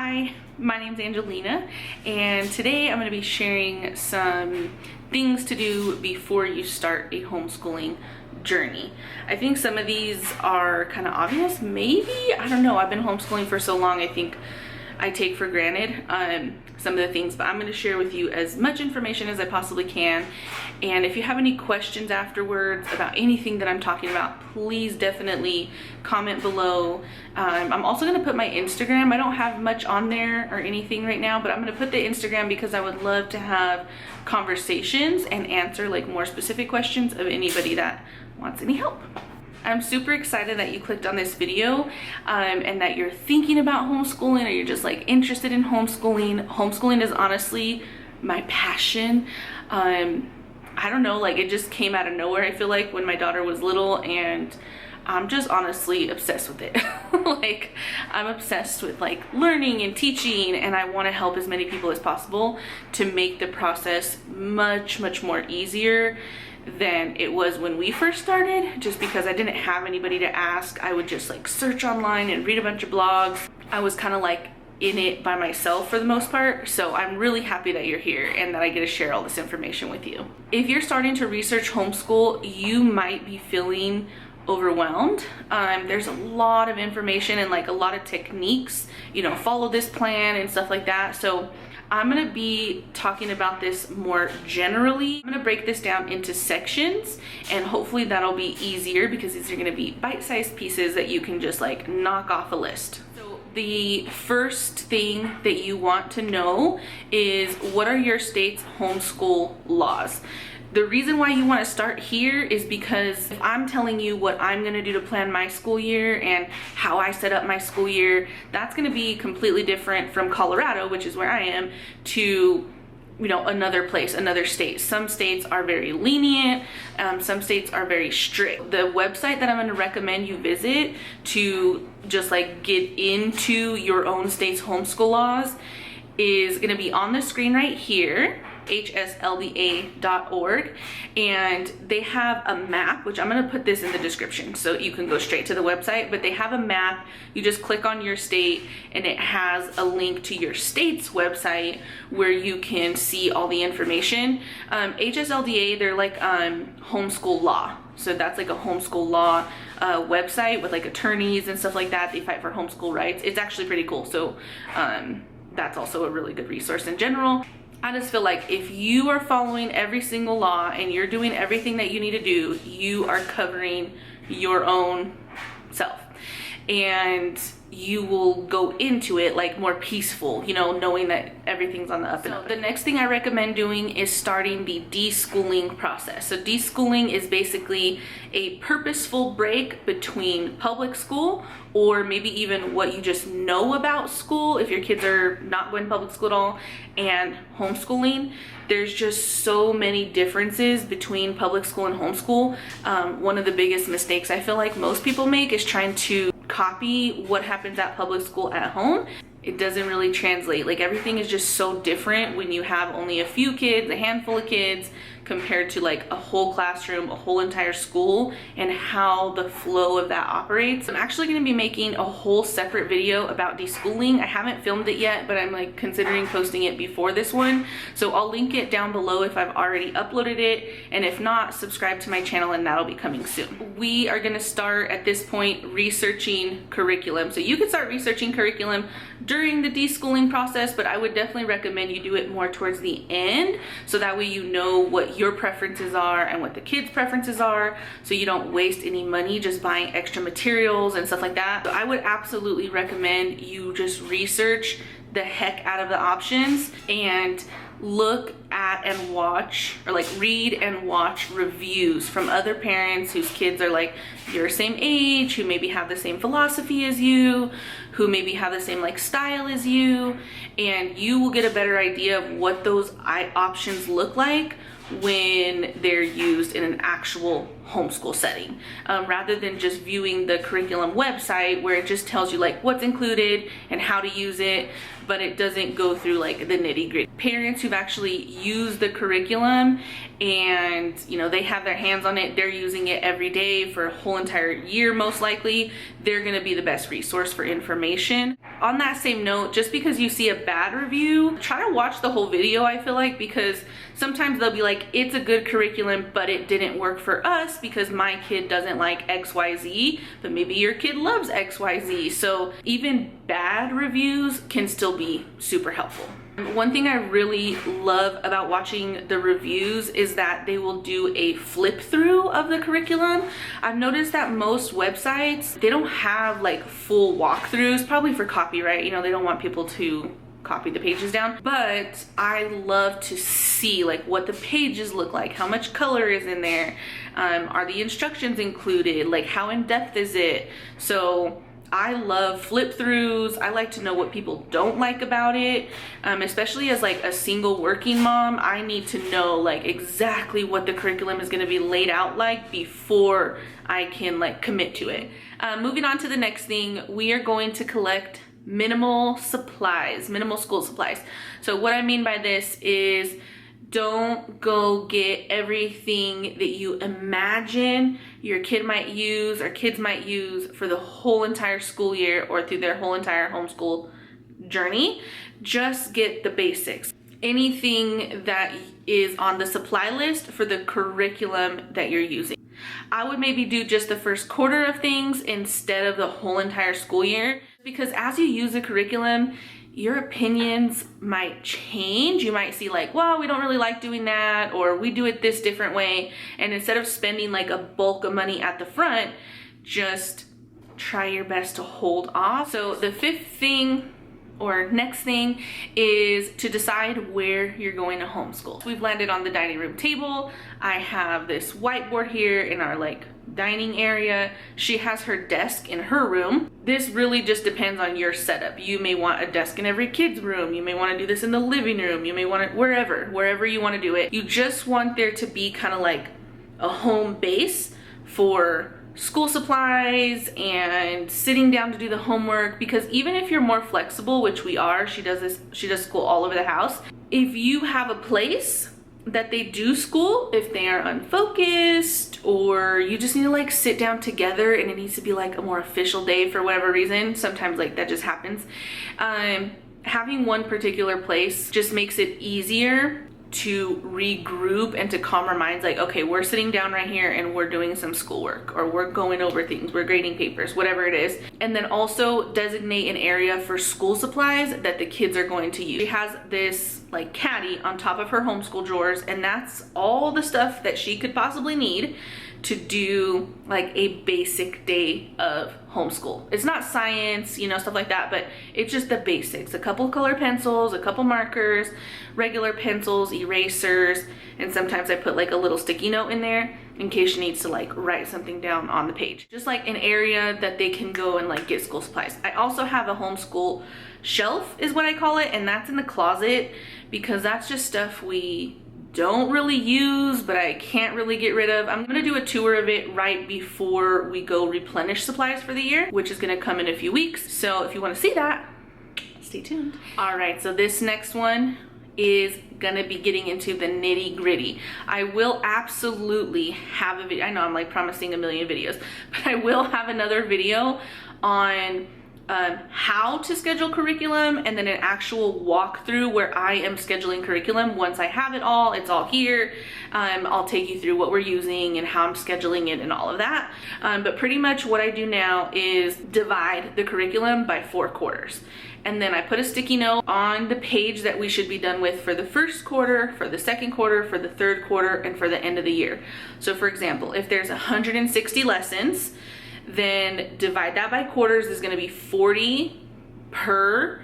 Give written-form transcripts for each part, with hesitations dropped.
Hi, my name's Angelina, and today I'm going to be sharing some things to do before you start a homeschooling journey. I think some of these are kind of obvious, maybe, I don't know. I've been homeschooling for so long, I think I take for granted some of the things, but I'm going to share with you as much information as I possibly can. And if you have any questions afterwards about anything that I'm talking about, please definitely comment below. I'm also going to put my Instagram. I don't have much on there or anything right now, but I'm going to put the Instagram because I would love to have conversations and answer like more specific questions of anybody that wants any help. I'm super excited that you clicked on this video and that you're thinking about homeschooling or you're just like interested in homeschooling. Homeschooling is honestly my passion. I don't know, like it just came out of nowhere, I feel like, when my daughter was little, and I'm just honestly obsessed with it. Like I'm obsessed with like learning and teaching, and I want to help as many people as possible to make the process much more easier than it was when we first started, just because I didn't have anybody to ask. I would just like search online and read a bunch of blogs. I was kind of like in it by myself for the most part. So I'm really happy that you're here and that I get to share all this information with you. If you're starting to research homeschool, you might be feeling overwhelmed. There's a lot of information and like a lot of techniques, you know, follow this plan and stuff like that. So I'm going to be talking about this more generally. I'm going to break this down into sections, and hopefully that'll be easier because these are going to be bite-sized pieces that you can just like knock off a list. So the first thing that you want to know is, what are your state's homeschool laws? The reason why you want to start here is because if I'm telling you what I'm going to do to plan my school year and how I set up my school year, that's going to be completely different from Colorado, which is where I am, to, you know, another place, another state. Some states are very lenient, some states are very strict. The website that I'm going to recommend you visit to just like get into your own state's homeschool laws is going to be on the screen right here, hslda.org, and they have a map, which I'm going to put this in the description so you can go straight to the website, but they have a map. You just click on your state and it has a link to your state's website where you can see all the information. HSLDA, they're like homeschool law. So that's like a homeschool law website with like attorneys and stuff like that. They fight for homeschool rights. It's actually pretty cool. So that's also a really good resource in general. I just feel like if you are following every single law and you're doing everything that you need to do, you are covering your own self. And you will go into it like more peaceful, you know, knowing that everything's on the up and up. The next thing I recommend doing is starting the deschooling process. So deschooling is basically a purposeful break between public school, or maybe even what you just know about school if your kids are not going to public school at all, and homeschooling. There's just so many differences between public school and homeschool. One of the biggest mistakes I feel like most people make is trying to copy what happens at public school at home. It doesn't really translate. Like everything is just so different when you have only a few kids, a handful of kids, compared to like a whole classroom, a whole entire school, and how the flow of that operates. I'm actually going to be making a whole separate video about deschooling. I haven't filmed it yet, but I'm like considering posting it before this one. So I'll link it down below if I've already uploaded it, and if not, subscribe to my channel and that'll be coming soon. We are going to start at this point researching curriculum. So you can start researching curriculum during the deschooling process, but I would definitely recommend you do it more towards the end, so that way you know what your preferences are and what the kids' preferences are, so you don't waste any money just buying extra materials and stuff like that. So I would absolutely recommend you just research the heck out of the options and look at and watch, or like read and watch reviews from other parents whose kids are like your same age, who maybe have the same philosophy as you, who maybe have the same like style as you, and you will get a better idea of what those options look like when they're used in an actual homeschool setting, rather than just viewing the curriculum website where it just tells you like what's included and how to use it, but it doesn't go through like the nitty-gritty. Parents who've actually use the curriculum and, you know, they have their hands on it, they're using it every day for a whole entire year most likely, they're going to be the best resource for information. On that same note, just because you see a bad review, try to watch the whole video, I feel like, because sometimes they'll be like, it's a good curriculum, but it didn't work for us because my kid doesn't like XYZ, but maybe your kid loves XYZ. So even bad reviews can still be super helpful. One thing I really love about watching the reviews is that they will do a flip through of the curriculum. I've noticed that most websites, they don't have like full walkthroughs, probably for copyright, you know, they don't want people to copy the pages down, but I love to see like what the pages look like, how much color is in there, are the instructions included, like how in depth is it. So I love flip throughs. I like to know what people don't like about it, especially as like a single working mom. I need to know like exactly what the curriculum is going to be laid out like before I can like commit to it. Moving on to the next thing, we are going to collect minimal supplies, minimal school supplies. So what I mean by this is, don't go get everything that you imagine your kid might use or kids might use for the whole entire school year or through their whole entire homeschool journey. Just get the basics. Anything that is on the supply list for the curriculum that you're using. I would maybe do just the first quarter of things instead of the whole entire school year, because as you use the curriculum, your opinions might change. You might see like, well, we don't really like doing that, or we do it this different way. And instead of spending like a bulk of money at the front, just try your best to hold off. So the fifth thing or next thing is to decide where you're going to homeschool. We've landed on the dining room table. I have this whiteboard here in our like dining area. She has her desk in her room. This really just depends on your setup. You may want a desk in every kid's room. You may want to do this in the living room. You may want it wherever you want to do it. You just want there to be kind of like a home base for school supplies and sitting down to do the homework, because even if you're more flexible, which we are, she does school all over the house. If you have a place that they do school, if they are unfocused or you just need to like sit down together and it needs to be like a more official day for whatever reason, sometimes like that just happens. Having one particular place just makes it easier to regroup and to calm our minds, like, okay, we're sitting down right here and we're doing some schoolwork, or we're going over things, we're grading papers, whatever it is. And then also designate an area for school supplies that the kids are going to use. She has this like caddy on top of her homeschool drawers, and that's all the stuff that she could possibly need to do like a basic day of homeschool. It's not science, you know, stuff like that, but it's just the basics. A couple color pencils, a couple markers, regular pencils, erasers, and sometimes I put like a little sticky note in there in case she needs to like write something down on the page. Just like an area that they can go and like get school supplies. I also have a homeschool shelf is what I call it, and that's in the closet because that's just stuff we don't really use, but I can't really get rid of. I'm gonna do a tour of it right before we go replenish supplies for the year, which is gonna come in a few weeks. So if you wanna see that, stay tuned. All right, so this next one is gonna be getting into the nitty gritty. I will absolutely have a video. I know I'm like promising a million videos, but I will have another video on how to schedule curriculum, and then an actual walkthrough where I am scheduling curriculum. Once I have it all, it's all here. I'll take you through what we're using and how I'm scheduling it and all of that. But pretty much what I do now is divide the curriculum by 4 quarters. And then I put a sticky note on the page that we should be done with for the first quarter, for the second quarter, for the third quarter, and for the end of the year. So for example, if there's 160 lessons, then divide that by quarters. Is going to be 40 per,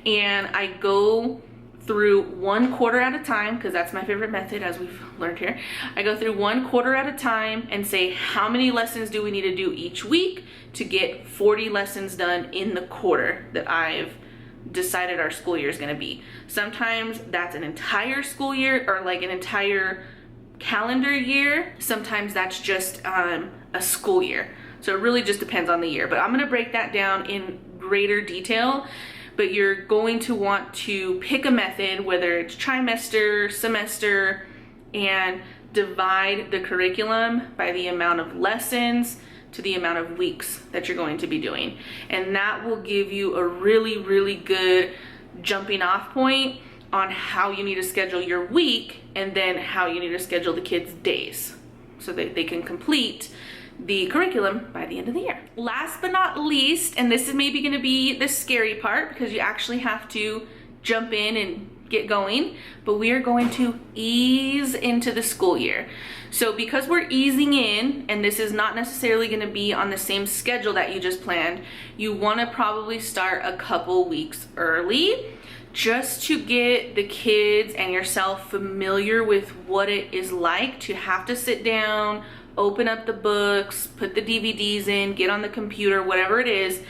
and I go through 1 quarter at a time, because that's my favorite method, as we've learned here. I go through 1 quarter at a time and say, how many lessons do we need to do each week to get 40 lessons done in the quarter that I've decided our school year is going to be. Sometimes that's an entire school year, or like an entire calendar year. Sometimes that's just a school year. So it really just depends on the year, but I'm gonna break that down in greater detail but you're going to want to pick a method, whether it's trimester, semester, and divide the curriculum by the amount of lessons to the amount of weeks that you're going to be doing. And that will give you a really, really good jumping off point on how you need to schedule your week, and then how you need to schedule the kids' days so that they can complete the curriculum by the end of the year. Last but not least, and this is maybe going to be the scary part because you actually have to jump in and get going, but we are going to ease into the school year. So because we're easing in, and this is not necessarily going to be on the same schedule that you just planned, you want to probably start a couple weeks early, just to get the kids and yourself familiar with what it is like to have to sit down, open up the books, put the DVDs in, get on the computer, whatever it is,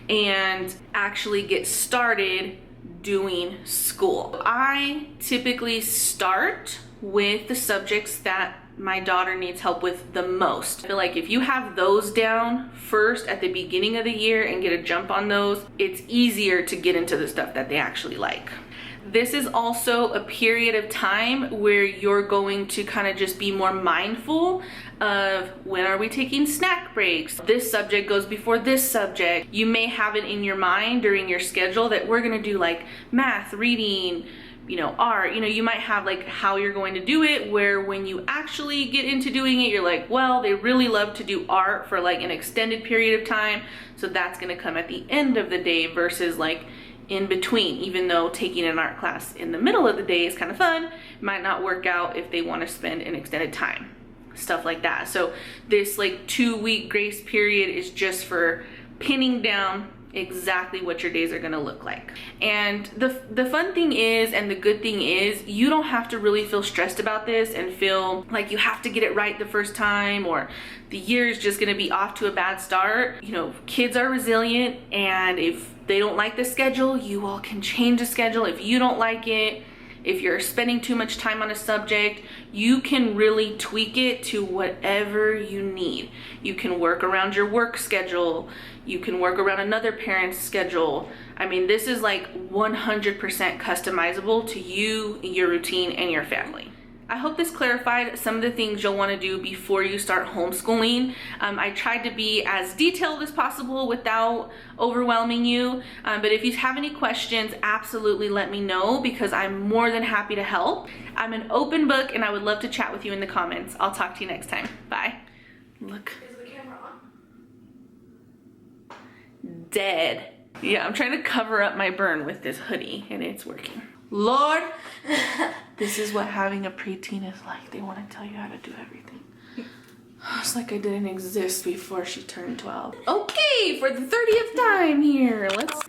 and actually get started doing school. I typically start with the subjects that my daughter needs help with the most. I feel like if you have those down first at the beginning of the year and get a jump on those, it's easier to get into the stuff that they actually like. This is also a period of time where you're going to kind of just be more mindful of when are we taking snack breaks. This subject goes before this subject. You may have it in your mind during your schedule that we're gonna do like math, reading, art. You might have like how you're going to do it, where when you actually get into doing it, you're like, well, they really love to do art for like an extended period of time, so that's gonna come at the end of the day versus like in between. Even though taking an art class in the middle of the day is kind of fun, it might not work out if they want to spend an extended time, stuff like that. So this like 2-week grace period is just for pinning down exactly what your days are going to look like. And the fun thing is, and the good thing is, you don't have to really feel stressed about this and feel like you have to get it right the first time, or the year is just going to be off to a bad start. Kids are resilient, and if they don't like the schedule, you all can change the schedule. If you don't like it, if you're spending too much time on a subject, you can really tweak it to whatever you need. You can work around your work schedule. You can work around another parent's schedule. I mean, this is like 100% customizable to you, your routine, and your family. I hope this clarified some of the things you'll want to do before you start homeschooling. I tried to be as detailed as possible without overwhelming you, but if you have any questions, absolutely let me know, because I'm more than happy to help. I'm an open book, and I would love to chat with you in the comments. I'll talk to you next time. Bye. Look. Is the camera on? Dead. Yeah, I'm trying to cover up my burn with this hoodie, and it's working. Lord, this is what having a preteen is like. They want to tell you how to do everything. It's like I didn't exist before she turned 12. Okay, for the 30th time here, let's